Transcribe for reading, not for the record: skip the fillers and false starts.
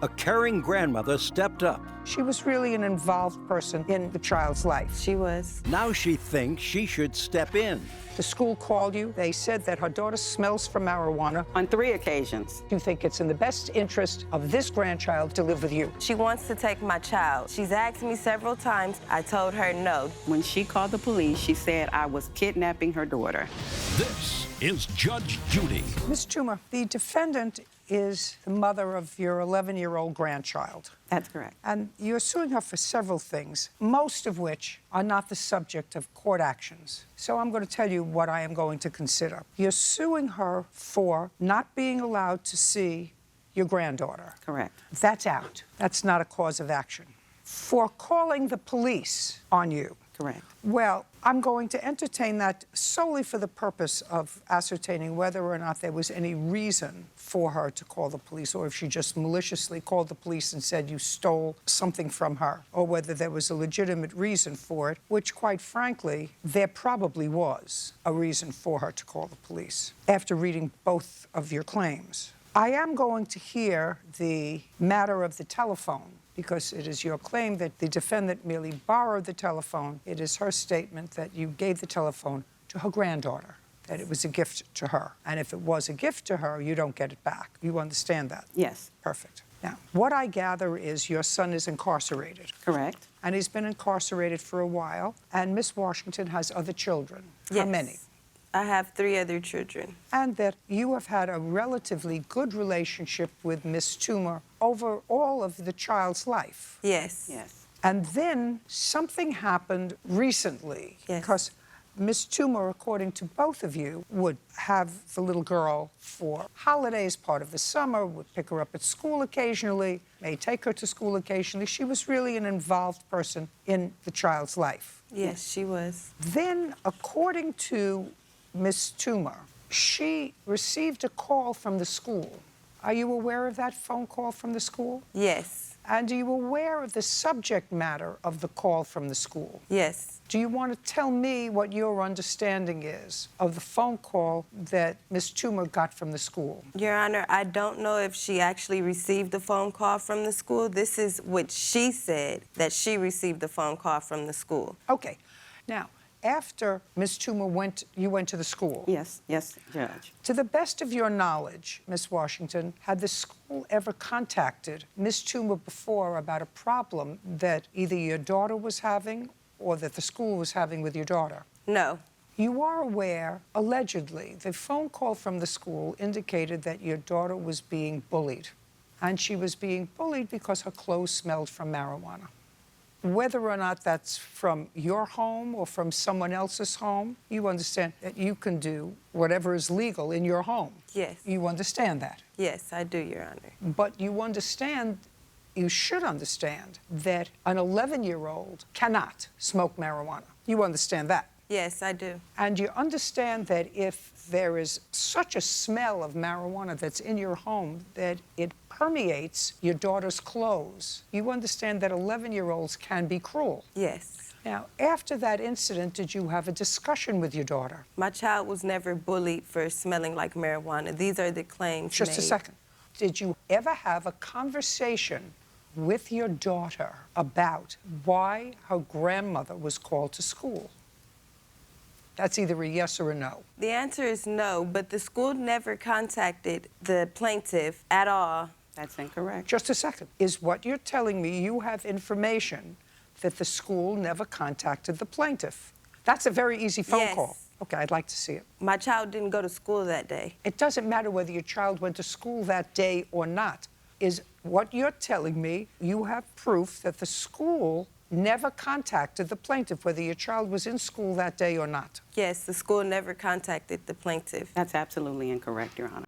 a caring grandmother stepped up. She was really an involved person in the child's life. She was. Now she thinks she should step in. The school called you. They said that her daughter smells for marijuana. On 3 occasions. You think it's in the best interest of this grandchild to live with you. She wants to take my child. She's asked me several times. I told her no. When she called the police, she said I was kidnapping her daughter. This is Judge Judy. Ms. Toomer, the defendant is the mother of your 11-year-old grandchild. That's correct. And you're suing her for several things, most of which are not the subject of court actions. So I'm going to tell you what I am going to consider. You're suing her for not being allowed to see your granddaughter. Correct. That's out. That's not a cause of action. For calling the police on you. Correct. Well, I'm going to entertain that solely for the purpose of ascertaining whether or not there was any reason for her to call the police, or if she just maliciously called the police and said you stole something from her, or whether there was a legitimate reason for it, which, quite frankly, there probably was a reason for her to call the police, after reading both of your claims. I am going to hear the matter of the telephone, because it is your claim that the defendant merely borrowed the telephone. It is her statement that you gave the telephone to her granddaughter, that it was a gift to her. And if it was a gift to her, you don't get it back. You understand that? Yes. Perfect. Now, what I gather is your son is incarcerated. Correct. And he's been incarcerated for a while, and Miss Washington has other children. Yes. How many? I have 3 other children. And that you have had a relatively good relationship with Miss Toomer over all of the child's life. Yes. Yes. And then something happened recently. Yes. Because Miss Toomer, according to both of you, would have the little girl for holidays, part of the summer, would pick her up at school occasionally, may take her to school occasionally. She was really an involved person in the child's life. Yes, she was. Then, according to Miss Toomer, she received a call from the school. Are you aware of that phone call from the school? Yes. And are you aware of the subject matter of the call from the school? Yes. Do you want to tell me what your understanding is of the phone call that Miss Toomer got from the school? Your Honor, I don't know if she actually received a phone call from the school. This is what she said, that she received a phone call from the school. Okay. Now, after Miss Toomer you went to the school. Yes. Yes, Judge. To the best of your knowledge, Miss Washington, had the school ever contacted Miss Toomer before about a problem that either your daughter was having or that the school was having with your daughter? No. You are aware, allegedly, the phone call from the school indicated that your daughter was being bullied. And she was being bullied because her clothes smelled from marijuana. Whether or not that's from your home or from someone else's home, you understand that you can do whatever is legal in your home. Yes. You understand that. Yes, I do, Your Honor. But you should understand that an 11-year-old cannot smoke marijuana. You understand that. Yes, I do. And you understand that if there is such a smell of marijuana that's in your home that it permeates your daughter's clothes, you understand that 11-year-olds can be cruel. Yes. Now, after that incident, did you have a discussion with your daughter? My child was never bullied for smelling like marijuana. These are the claims Just made. a second. Did you ever have a conversation with your daughter about why her grandmother was called to school? That's either a yes or a no. The answer is no, but the school never contacted the plaintiff at all. That's incorrect. Just a second. Is what you're telling me you have information that the school never contacted the plaintiff? That's a very easy phone Yes. call. Okay, I'd like to see it. My child didn't go to school that day. It doesn't matter whether your child went to school that day or not. Is what you're telling me you have proof that the school never contacted the plaintiff, whether your child was in school that day or not? Yes, the school never contacted the plaintiff. That's absolutely incorrect, Your Honor.